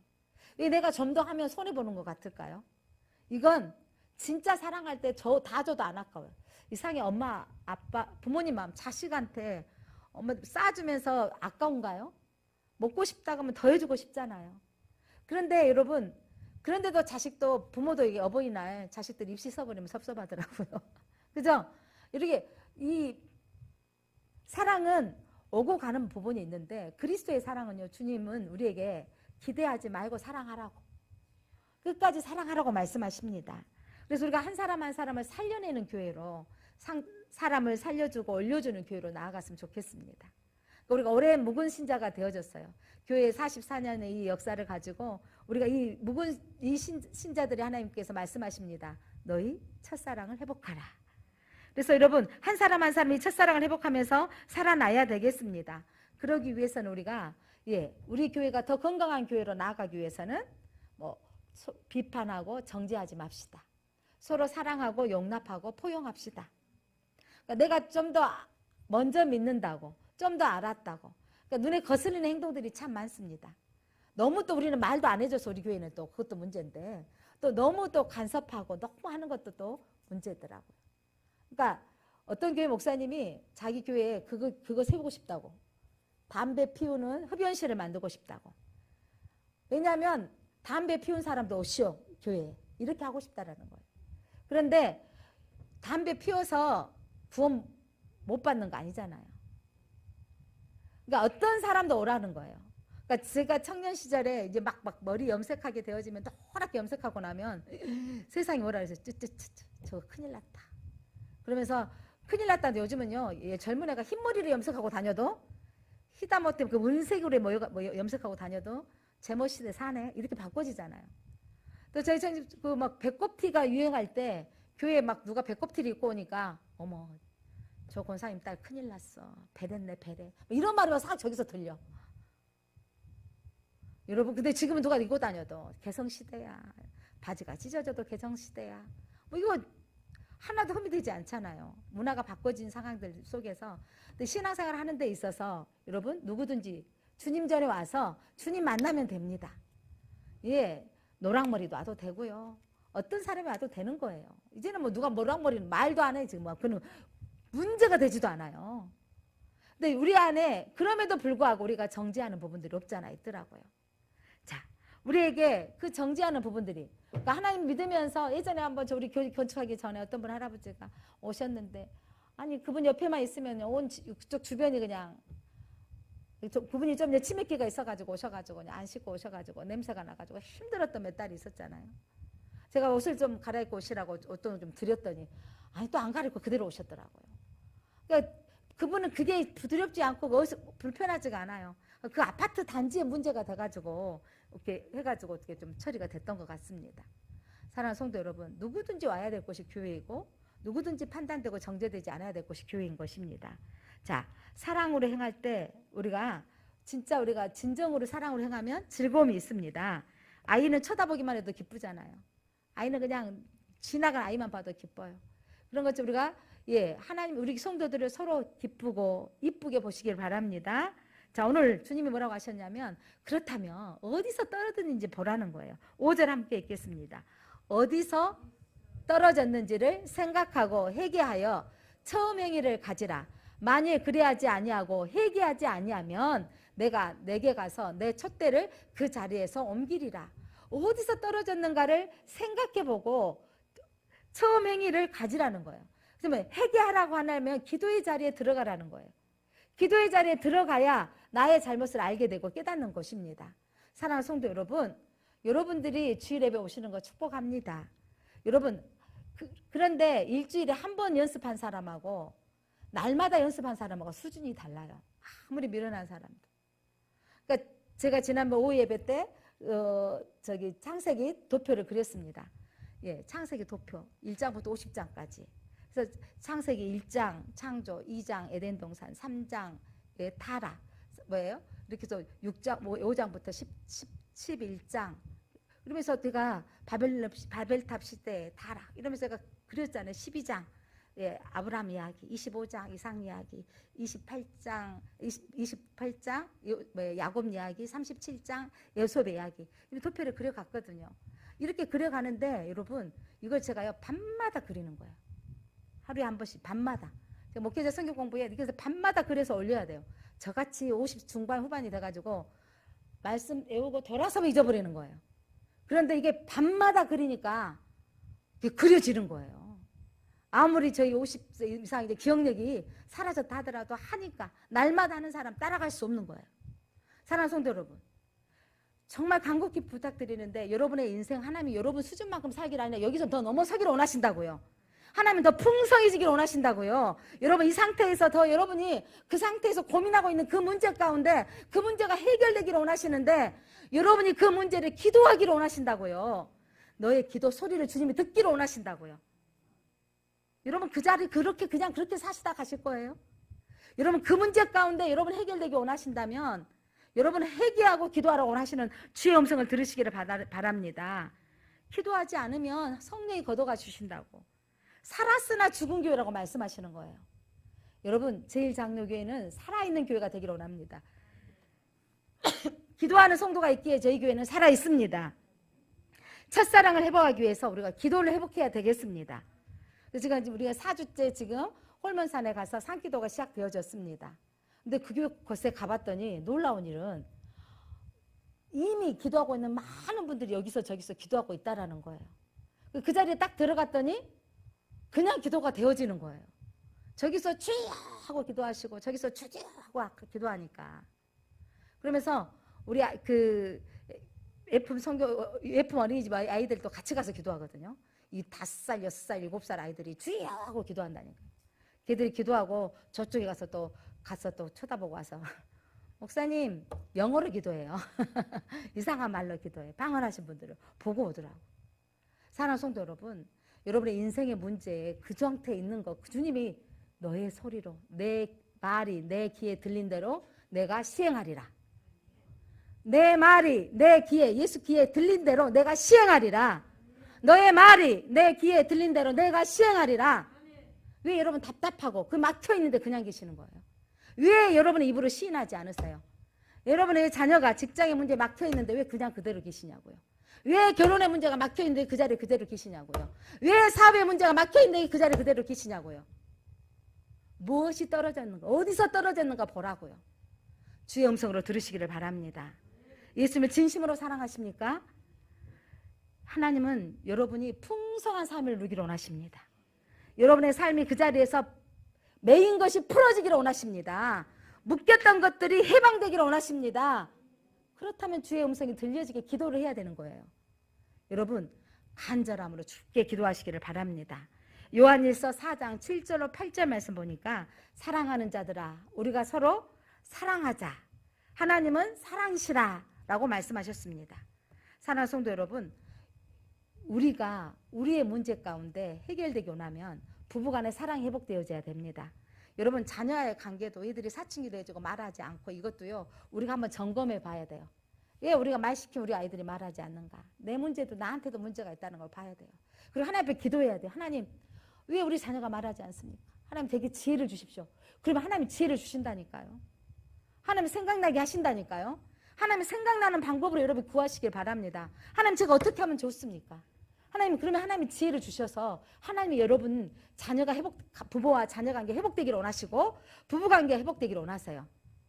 이 내가 좀 더 하면 손해보는 것 같을까요? 이건 진짜 사랑할 때 다 줘도 안 아까워요. 이상하게 엄마, 아빠, 부모님 마음, 자식한테 엄마 싸주면서 아까운가요? 먹고 싶다 그러면 더 해주고 싶잖아요. 그런데 여러분, 그런데도 자식도, 부모도 이게 어버이날 자식들 입시 써버리면 섭섭하더라고요. 그죠? 이렇게 이 사랑은 오고 가는 부분이 있는데, 그리스도의 사랑은요, 주님은 우리에게 기대하지 말고 사랑하라고, 끝까지 사랑하라고 말씀하십니다. 그래서 우리가 한 사람 한 사람을 살려내는 교회로, 사람을 살려주고 올려주는 교회로 나아갔으면 좋겠습니다. 우리가 오랜 묵은 신자가 되어졌어요. 교회 44년의 이 역사를 가지고 우리가 이 신자들이 하나님께서 말씀하십니다. 너희 첫사랑을 회복하라. 그래서 여러분, 한 사람 한 사람이 첫사랑을 회복하면서 살아나야 되겠습니다. 그러기 위해서는 우리가 우리 교회가 더 건강한 교회로 나아가기 위해서는 비판하고 정죄하지 맙시다. 서로 사랑하고 용납하고 포용합시다. 그러니까 내가 좀 더 먼저 믿는다고, 좀 더 알았다고, 그러니까 눈에 거슬리는 행동들이 참 많습니다. 너무 또 우리는 말도 안 해줘서 우리 교회는 또 그것도 문제인데, 또 너무 또 간섭하고 너무 하는 것도 또 문제더라고요. 그러니까 어떤 교회 목사님이 자기 교회에 그거 세우고 싶다고, 담배 피우는 흡연실을 만들고 싶다고. 왜냐하면 담배 피운 사람도 오시오 교회에, 이렇게 하고 싶다라는 거예요. 그런데 담배 피워서 구원 못 받는 거 아니잖아요. 그러니까 어떤 사람도 오라는 거예요. 그러니까 제가 청년 시절에 이제 막 머리 염색하게 되어지면, 노랗게 염색하고 나면 세상이 뭐라 그래서 저거 큰일 났다. 그러면서 큰일 났다는데, 요즘은요, 젊은 애가 흰머리를 염색하고 다녀도, 히다못해 그 은색으로 염색하고 다녀도 제멋시대 사네, 이렇게 바꿔지잖아요. 또 저희 그 막 배꼽티가 유행할 때 교회에 막 누가 배꼽티를 입고 오니까, 어머, 저 권사님 딸 큰일 났어, 배랬네 배래, 이런 말이 막 싹 저기서 들려. 여러분, 근데 지금은 누가 입고 다녀도 개성시대야, 바지가 찢어져도 개성시대야, 이거 하나도 흠이 되지 않잖아요. 문화가 바꿔진 상황들 속에서. 근데 신앙생활 하는 데 있어서 여러분, 누구든지 주님 전에 와서 주님 만나면 됩니다. 노랑머리도 와도 되고요, 어떤 사람이 와도 되는 거예요. 이제는 뭐 누가 노랑머리는 말도 안 해. 지금 그는 문제가 되지도 않아요. 근데 우리 안에 그럼에도 불구하고 우리가 정죄하는 부분들이 없잖아 있더라고요. 자, 우리에게 그 정죄하는 부분들이, 그러니까 하나님 믿으면서, 예전에 한번 우리 교회 건축하기 전에 어떤 분 할아버지가 오셨는데, 아니 그분 옆에만 있으면 온 그쪽 주변이 그냥, 그분이 좀 치매기가 있어가지고 오셔가지고 그냥 안 씻고 오셔가지고 냄새가 나가지고 힘들었던 몇 달이 있었잖아요. 제가 옷을 좀 갈아입고 오시라고 옷도 좀 드렸더니, 아니 또 안 갈아입고 그대로 오셨더라고요. 그러니까 그분은 그게 부드럽지 않고 불편하지가 않아요. 그 아파트 단지의 문제가 돼가지고 이렇게 해가지고 어떻게 좀 처리가 됐던 것 같습니다. 사랑하는 성도 여러분, 누구든지 와야 될 곳이 교회이고, 누구든지 판단되고 정죄되지 않아야 될 곳이 교회인 것입니다. 자, 사랑으로 행할 때 우리가 진정으로 사랑으로 행하면 즐거움이 있습니다. 아이는 쳐다보기만 해도 기쁘잖아요. 아이는 그냥 지나간 아이만 봐도 기뻐요. 그런 것처럼 우리가 하나님, 우리 성도들을 서로 기쁘고 이쁘게 보시길 바랍니다. 자, 오늘 주님이 뭐라고 하셨냐면, 그렇다면 어디서 떨어졌는지 보라는 거예요. 5절 함께 읽겠습니다. 어디서 떨어졌는지를 생각하고 회개하여 처음 행위를 가지라. 만일 그래하지 아니하고 회개하지 아니하면 내가 내게 가서 내 촛대를 그 자리에서 옮기리라. 어디서 떨어졌는가를 생각해보고 처음 행위를 가지라는 거예요. 그러면 회개하라고 하면 기도의 자리에 들어가라는 거예요. 기도의 자리에 들어가야 나의 잘못을 알게 되고 깨닫는 것입니다. 사랑하는 성도 여러분, 여러분들이 주일 예배 오시는 거 축복합니다. 여러분, 그런데 일주일에 한 번 연습한 사람하고 날마다 연습한 사람하고 수준이 달라요. 아무리 미련한 사람도. 그러니까 제가 지난번 오후 예배 때 창세기 도표를 그렸습니다. 창세기 도표 1장부터 50장까지. 그래서 창세기 1장 창조, 2장 에덴 동산, 3장 타락, 뭐예요? 이렇게 해서 6장, 5장부터 11장. 그러면서 제가 바벨탑 시대의 타락 이러면서 제가 그렸잖아요. 12장. 예, 아브라함 이야기, 25장 이상 이야기, 28장 야곱 이야기, 37장 요셉의 이야기. 도표를 그려갔거든요. 이렇게 그려가는데 여러분 이걸 제가요 밤마다 그리는 거예요. 하루에 한 번씩 밤마다. 제가 목회자 성경 공부에 그래서 밤마다 그려서 올려야 돼요. 저같이 50 중반 후반이 돼가지고 말씀 외우고 돌아서면 잊어버리는 거예요. 그런데 이게 밤마다 그리니까 이게 그려지는 거예요. 아무리 저희 50세 이상 이제 기억력이 사라졌다 하더라도 하니까 날마다 하는 사람 따라갈 수 없는 거예요. 사랑하는 성도 여러분, 정말 간곡히 부탁드리는데 여러분의 인생 하나님이 여러분 수준만큼 살기를 아니라 여기서 더 넘어서기를 원하신다고요. 하나님은 더 풍성해지기를 원하신다고요. 여러분 이 상태에서 더 여러분이 그 상태에서 고민하고 있는 그 문제 가운데 그 문제가 해결되기를 원하시는데 여러분이 그 문제를 기도하기를 원하신다고요. 너의 기도 소리를 주님이 듣기를 원하신다고요. 여러분 그 자리 그렇게 그냥 그렇게 사시다 가실 거예요. 여러분 그 문제 가운데 여러분 해결되기 원하신다면 여러분 회개하고 기도하라고 원하시는 주의 음성을 들으시기를 바랍니다. 기도하지 않으면 성령이 걷어가 주신다고. 살았으나 죽은 교회라고 말씀하시는 거예요. 여러분 제1장로교회는 살아있는 교회가 되기를 원합니다. 기도하는 성도가 있기에 저희 교회는 살아있습니다. 첫사랑을 회복하기 위해서 우리가 기도를 회복해야 되겠습니다. 지금 우리가 4주째 지금 홀몬산에 가서 산기도가 시작되어졌습니다. 근데 그 교회 곳에 가봤더니 놀라운 일은 이미 기도하고 있는 많은 분들이 여기서 저기서 기도하고 있다라는 거예요. 그 자리에 딱 들어갔더니 그냥 기도가 되어지는 거예요. 저기서 주여 하고 기도하시고 저기서 주여 하고 기도하니까. 그러면서 우리 그 예품 어린이집 아이들도 같이 가서 기도하거든요. 이 5살, 6살, 7살 아이들이 주여 하고 기도한다니까. 걔들이 기도하고 저쪽에 가서 또 쳐다보고 와서 목사님 영어로 기도해요. 이상한 말로 기도해. 방언하신 분들을 보고 오더라고. 사랑하는 성도 여러분, 여러분의 인생의 문제에 그 상태에 있는 거 주님이 너의 소리로 내 말이 내 귀에 들린 대로 내가 시행하리라. 내 말이 내 귀에 예수 귀에 들린 대로 내가 시행하리라. 너의 말이 내 귀에 들린 대로 내가 시행하리라. 왜 여러분 답답하고 그 막혀있는데 그냥 계시는 거예요? 왜 여러분의 입으로 시인하지 않으세요? 여러분의 자녀가 직장의 문제에 막혀있는데 왜 그냥 그대로 계시냐고요? 왜 결혼의 문제가 막혀있는데 그 자리에 그대로 계시냐고요? 왜 사업의 문제가 막혀있는데 그 자리에 그대로 계시냐고요? 무엇이 떨어졌는가? 어디서 떨어졌는가 보라고요. 주의 음성으로 들으시기를 바랍니다. 예수님을 진심으로 사랑하십니까? 하나님은 여러분이 풍성한 삶을 누리기를 원하십니다. 여러분의 삶이 그 자리에서 메인 것이 풀어지기를 원하십니다. 묶였던 것들이 해방되기를 원하십니다. 그렇다면 주의 음성이 들려지게 기도를 해야 되는 거예요. 여러분 간절함으로 주께 기도하시기를 바랍니다. 요한일서 4장 7절로 8절 말씀 보니까 사랑하는 자들아 우리가 서로 사랑하자. 하나님은 사랑시라 라고 말씀하셨습니다. 사랑하는 성도 여러분, 우리가 우리의 문제 가운데 해결되기 원하면 부부간의 사랑이 회복되어져야 됩니다. 여러분 자녀와의 관계도 이들이 사춘기도 해주고 말하지 않고 이것도요 우리가 한번 점검해 봐야 돼요. 왜 우리가 말 시키면 우리 아이들이 말하지 않는가? 내 문제도 나한테도 문제가 있다는 걸 봐야 돼요. 그리고 하나님 앞에 기도해야 돼요. 하나님 왜 우리 자녀가 말하지 않습니까? 하나님 되게 지혜를 주십시오. 그러면 하나님 지혜를 주신다니까요. 하나님 생각나게 하신다니까요. 하나님 생각나는 방법으로 여러분 구하시길 바랍니다. 하나님 제가 어떻게 하면 좋습니까? 하나님 그러면 하나님이 지혜를 주셔서 하나님이 여러분 자녀가 부부와 자녀 관계 회복되기를 원하시고 부부관계 회복되기를 원하세요.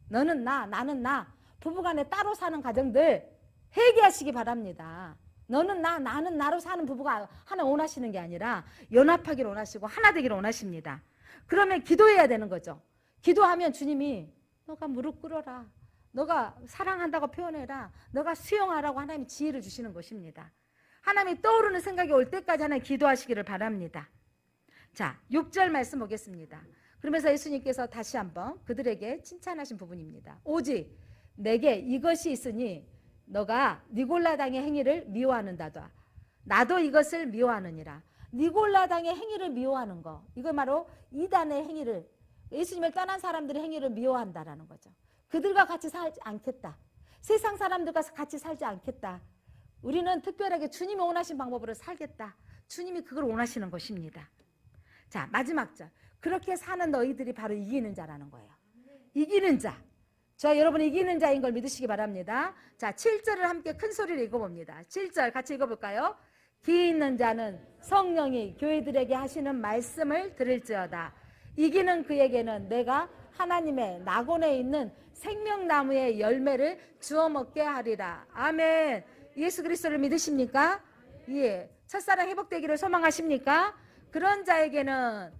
너는 나 나는 나 부부간에 따로 사는 가정들 회개하시기 바랍니다. 너는 나 나는 나로 사는 부부가 하나 원하시는 게 아니라 연합하기를 원하시고 하나 되기를 원하십니다. 그러면 기도해야 되는 거죠. 기도하면 주님이 너가 무릎 꿇어라. 너가 사랑한다고 표현해라. 너가 수용하라고 하나님이 지혜를 주시는 것입니다. 하나님이 떠오르는 생각이 올 때까지 하나님 기도하시기를 바랍니다. 자, 6절 말씀 보겠습니다. 그러면서 예수님께서 다시 한번 그들에게 칭찬하신 부분입니다. 오직 내게 이것이 있으니 너가 니골라당의 행위를 미워하는다다. 나도 이것을 미워하느니라. 니골라당의 행위를 미워하는 거. 이거 바로 이단의 행위를 예수님을 떠난 사람들의 행위를 미워한다라는 거죠. 그들과 같이 살지 않겠다. 세상 사람들과 같이 살지 않겠다. 우리는 특별하게 주님이 원하신 방법으로 살겠다. 주님이 그걸 원하시는 것입니다. 자, 마지막 절. 그렇게 사는 너희들이 바로 이기는 자라는 거예요. 이기는 자. 저 여러분 이기는 자인 걸 믿으시기 바랍니다. 자, 7절을 함께 큰 소리로 읽어봅니다. 7절 같이 읽어볼까요? 기 있는 자는 성령이 교회들에게 하시는 말씀을 들을지어다. 이기는 그에게는 내가 하나님의 낙원에 있는 생명나무의 열매를 주워 먹게 하리라. 아멘. 예수 그리스도를 믿으십니까? 예. 첫사랑 회복되기를 소망하십니까? 그런 자에게는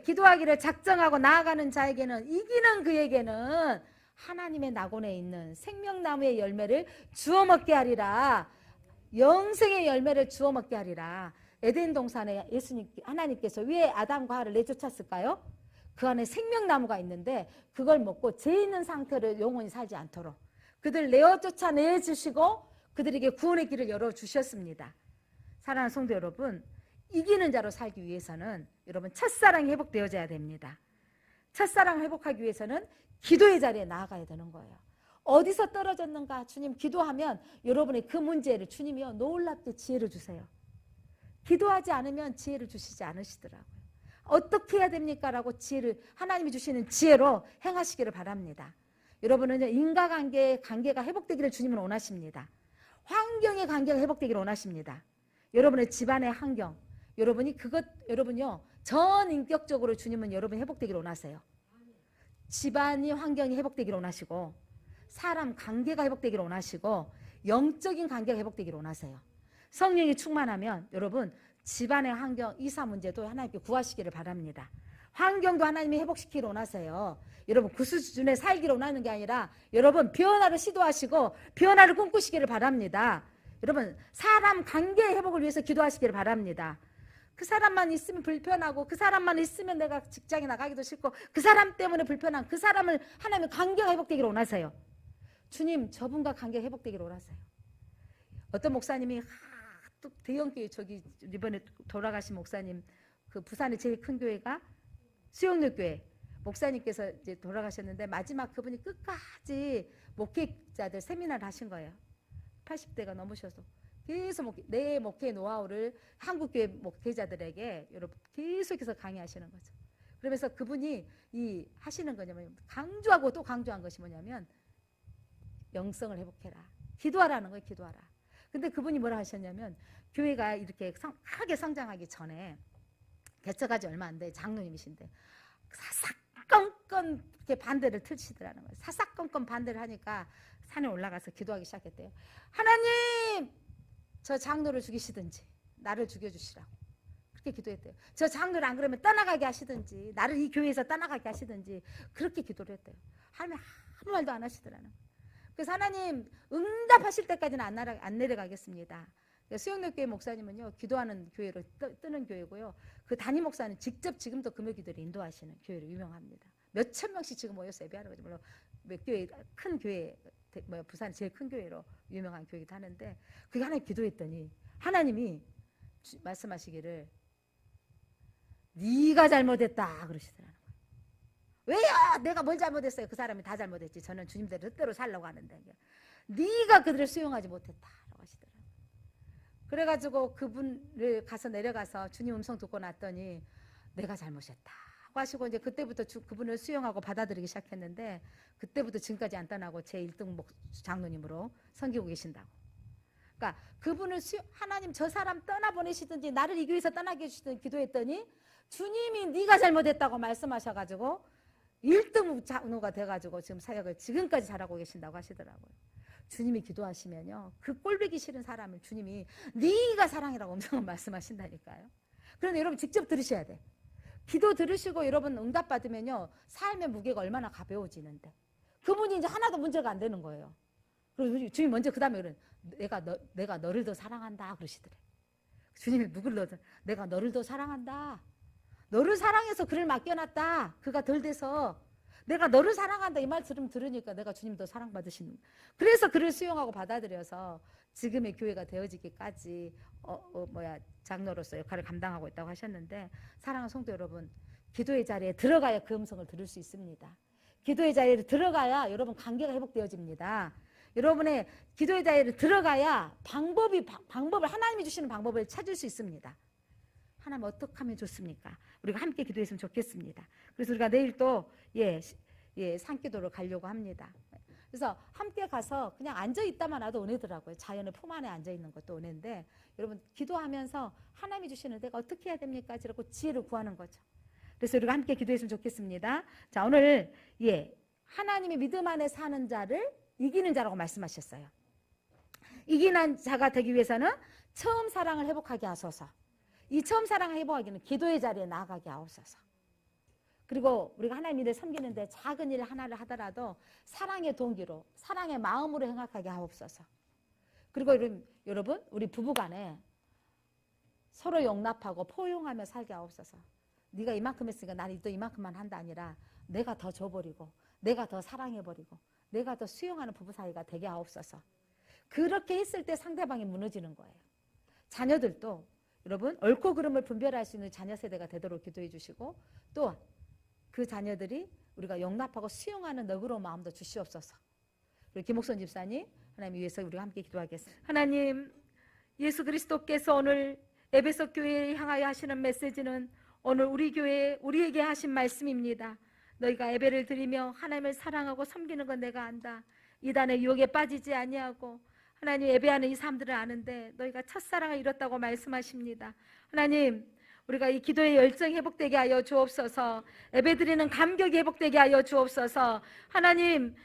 기도하기를 작정하고 나아가는 자에게는 이기는 그에게는 하나님의 낙원에 있는 생명나무의 열매를 주워 먹게 하리라. 영생의 열매를 주워 먹게 하리라. 에덴 동산에 하나님께서 왜 아담과 하와를 내쫓았을까요? 그 안에 생명나무가 있는데 그걸 먹고 죄 있는 상태로 영원히 살지 않도록 그들 내어 쫓아내 주시고 그들에게 구원의 길을 열어주셨습니다. 사랑하는 성도 여러분, 이기는 자로 살기 위해서는 여러분 첫사랑이 회복되어져야 됩니다. 첫사랑을 회복하기 위해서는 기도의 자리에 나아가야 되는 거예요. 어디서 떨어졌는가? 주님 기도하면 여러분의 그 문제를 주님이요 놀랍게 지혜를 주세요. 기도하지 않으면 지혜를 주시지 않으시더라고요. 어떻게 해야 됩니까? 라고 지혜를 하나님이 주시는 지혜로 행하시기를 바랍니다. 여러분은 인과관계의 관계가 회복되기를 주님은 원하십니다. 환경의 관계가 회복되기를 원하십니다. 여러분의 집안의 환경, 여러분요 전 인격적으로 주님은 여러분이 회복되기를 원하세요. 집안이 환경이 회복되기를 원하시고 사람 관계가 회복되기를 원하시고 영적인 관계가 회복되기를 원하세요. 성령이 충만하면 여러분 집안의 환경, 이사 문제도 하나님께 구하시기를 바랍니다. 환경도 하나님이 회복시키기를 원하세요. 여러분 그 수준에 살기를 원하는 게 아니라 여러분 변화를 시도하시고 변화를 꿈꾸시기를 바랍니다. 여러분 사람 관계의 회복을 위해서 기도하시기를 바랍니다. 그 사람만 있으면 불편하고 그 사람만 있으면 내가 직장에 나가기도 싫고 그 사람 때문에 불편한 그 사람을 하나님의 관계가 회복되기를 원하세요. 주님 저분과 관계가 회복되기를 원하세요. 어떤 목사님이 또 대형교회 저기 이번에 돌아가신 목사님 그 부산의 제일 큰 교회가 수영역교회 목사님께서 이제 돌아가셨는데 마지막 그분이 끝까지 목회자들 세미나를 하신 거예요. 80대가 넘으셔서 계속 내 목회 노하우를 한국교회 목회자들에게 여러분 계속해서 강의하시는 거죠. 그러면서 그분이 이 하시는 거냐면 강조하고 또 강조한 것이 뭐냐면 영성을 회복해라. 기도하라는 거예요. 기도하라. 근데 그분이 뭐라 하셨냐면 교회가 이렇게 크게 성장하기 전에 개척하지 얼마 안 돼 장로님이신데 사사건건 이렇게 반대를 틀시더라는 거예요. 사사건건 반대를 하니까 산에 올라가서 기도하기 시작했대요. 하나님 저 장로를 죽이시든지 나를 죽여주시라고 그렇게 기도했대요. 저 장로를 안 그러면 떠나가게 하시든지 나를 이 교회에서 떠나가게 하시든지 그렇게 기도를 했대요. 하나님 아무 말도 안 하시더라는 거예요. 그래서 하나님 응답하실 때까지는 안 내려가겠습니다. 수영역교회 목사님은요 기도하는 교회로 뜨는 교회고요. 그 담임 목사는 직접 지금도 금요기도를 인도하시는 교회로 유명합니다. 몇천 명씩 지금 모여서 예배하는 거죠. 물론 몇 교회 큰 교회 부산이 제일 큰 교회로 유명한 교회이기도 하는데 그게 하나님 기도했더니 하나님이 말씀하시기를 네가 잘못했다 그러시더라는 거예요. 왜요? 내가 뭘 잘못했어요? 그 사람이 다 잘못했지. 저는 주님대로 뜻대로 살려고 하는데 네가 그들을 수용하지 못했다라고 하시더라고요. 그래가지고 그분을 내려가서 주님 음성 듣고 났더니 내가 잘못했다 하시고 이제 그때부터 그분을 수용하고 받아들이기 시작했는데 그때부터 지금까지 안 떠나고 제 1등 장로님으로 섬기고 계신다고. 그러니까 그분을 하나님 저 사람 떠나보내시든지 나를 이 교회에서 떠나게 해주시든지 기도했더니 주님이 네가 잘못했다고 말씀하셔가지고 1등 장로가 돼가지고 지금 사역을 지금까지 잘하고 계신다고 하시더라고요. 주님이 기도하시면요 그 꼴보기 싫은 사람을 주님이 네가 사랑이라고 음성을 말씀하신다니까요. 그런데 여러분 직접 들으셔야 돼. 기도 들으시고 여러분 응답 받으면요 삶의 무게가 얼마나 가벼워지는데 그분이 이제 하나도 문제가 안 되는 거예요. 그리고 주님 먼저 그 다음에 그래 내가 너를 더 사랑한다 그러시더래. 주님이 누구를 더 내가 너를 더 사랑한다. 너를 사랑해서 그를 맡겨놨다. 그가 덜 돼서 내가 너를 사랑한다 이 말 들으니까 내가 주님 더 사랑받으시는 그래서 그를 수용하고 받아들여서 지금의 교회가 되어지기까지 장로로서 역할을 감당하고 있다고 하셨는데 사랑하는 성도 여러분 기도의 자리에 들어가야 그 음성을 들을 수 있습니다. 기도의 자리에 들어가야 여러분 관계가 회복되어집니다. 여러분의 기도의 자리에 들어가야 방법을 하나님이 주시는 방법을 찾을 수 있습니다. 하나님 어떻게 하면 좋습니까? 우리가 함께 기도했으면 좋겠습니다. 그래서 우리가 내일 또 산기도로 가려고 합니다. 그래서 함께 가서 그냥 앉아있다만 와도 은혜더라고요. 자연의 품 안에 앉아있는 것도 은혜인데, 여러분 기도하면서 하나님이 주시는 내가 어떻게 해야 됩니까? 이라고 지혜를 구하는 거죠. 그래서 우리가 함께 기도했으면 좋겠습니다. 자, 오늘 하나님의 믿음 안에 사는 자를 이기는 자라고 말씀하셨어요. 이기는 자가 되기 위해서는 처음 사랑을 회복하게 하소서. 이 처음 사랑을 회복하기는 기도의 자리에 나아가게 하옵소서. 그리고 우리가 하나님 일을 섬기는데 작은 일 하나를 하더라도 사랑의 동기로, 사랑의 마음으로 행하게 하옵소서. 그리고 여러분, 우리 부부간에 서로 용납하고 포용하며 살게 하옵소서. 네가 이만큼 했으니까 나는 또 이만큼만 한다 아니라 내가 더 줘버리고, 내가 더 사랑해버리고, 내가 더 수용하는 부부 사이가 되게 하옵소서. 그렇게 했을 때 상대방이 무너지는 거예요. 자녀들도 여러분 옳고 그름을 분별할 수 있는 자녀 세대가 되도록 기도해 주시고, 또 그 자녀들이 우리가 용납하고 수용하는 너그러운 마음도 주시옵소서. 우리 김옥선 집사님, 하나님 위해서 우리가 함께 기도하겠습니다. 하나님, 예수 그리스도께서 오늘 에베소 교회에 향하여 하시는 메시지는 오늘 우리 교회에 우리에게 하신 말씀입니다. 너희가 예배를 드리며 하나님을 사랑하고 섬기는 건 내가 안다. 이단의 유혹에 빠지지 아니하고 하나님 예배하는 이 사람들을 아는데 너희가 첫사랑을 잃었다고 말씀하십니다. 하나님, 우리가 이 기도의 열정이 회복되게 하여 주옵소서. 예배드리는 감격이 회복되게 하여 주옵소서. 하나님만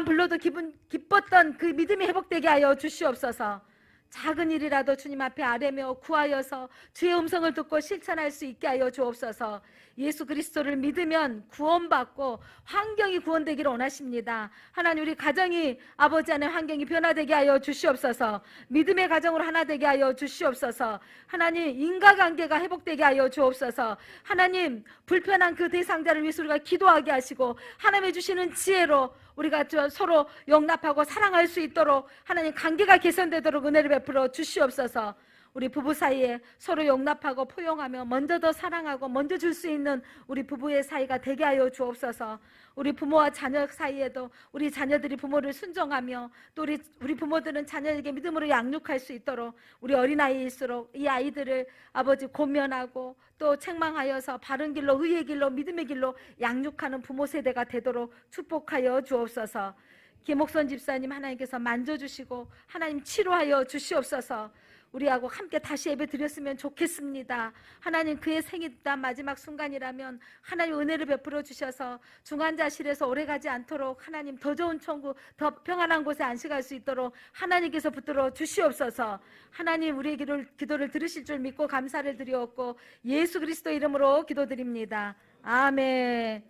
불러도 기뻤던 그 믿음이 회복되게 하여 주시옵소서. 작은 일이라도 주님 앞에 아뢰며 구하여서 주의 음성을 듣고 실천할 수 있게 하여 주옵소서. 예수 그리스도를 믿으면 구원받고 환경이 구원되기를 원하십니다. 하나님, 우리 가정이 아버지 안에 환경이 변화되게 하여 주시옵소서. 믿음의 가정으로 하나 되게 하여 주시옵소서. 하나님, 인과관계가 회복되게 하여 주옵소서. 하나님, 불편한 그 대상자를 위해서 우리가 기도하게 하시고 하나님이 주시는 지혜로 우리가 서로 용납하고 사랑할 수 있도록 하나님 관계가 개선되도록 은혜를 베풀어 주시옵소서. 우리 부부 사이에 서로 용납하고 포용하며 먼저 더 사랑하고 먼저 줄 수 있는 우리 부부의 사이가 되게 하여 주옵소서. 우리 부모와 자녀 사이에도 우리 자녀들이 부모를 순종하며 또 우리 부모들은 자녀에게 믿음으로 양육할 수 있도록 우리 어린아이일수록 이 아이들을 아버지 권면하고 또 책망하여서 바른 길로, 의의 길로, 믿음의 길로 양육하는 부모 세대가 되도록 축복하여 주옵소서. 김옥선 집사님, 하나님께서 만져주시고 하나님 치료하여 주시옵소서. 우리하고 함께 다시 예배 드렸으면 좋겠습니다. 하나님, 그의 생일다 마지막 순간이라면 하나님 은혜를 베풀어 주셔서 중환자실에서 오래가지 않도록 하나님 더 좋은 천국, 더 평안한 곳에 안식할 수 있도록 하나님께서 붙들어 주시옵소서. 하나님, 우리의 기도를 들으실 줄 믿고 감사를 드리옵고 예수 그리스도 이름으로 기도드립니다. 아멘.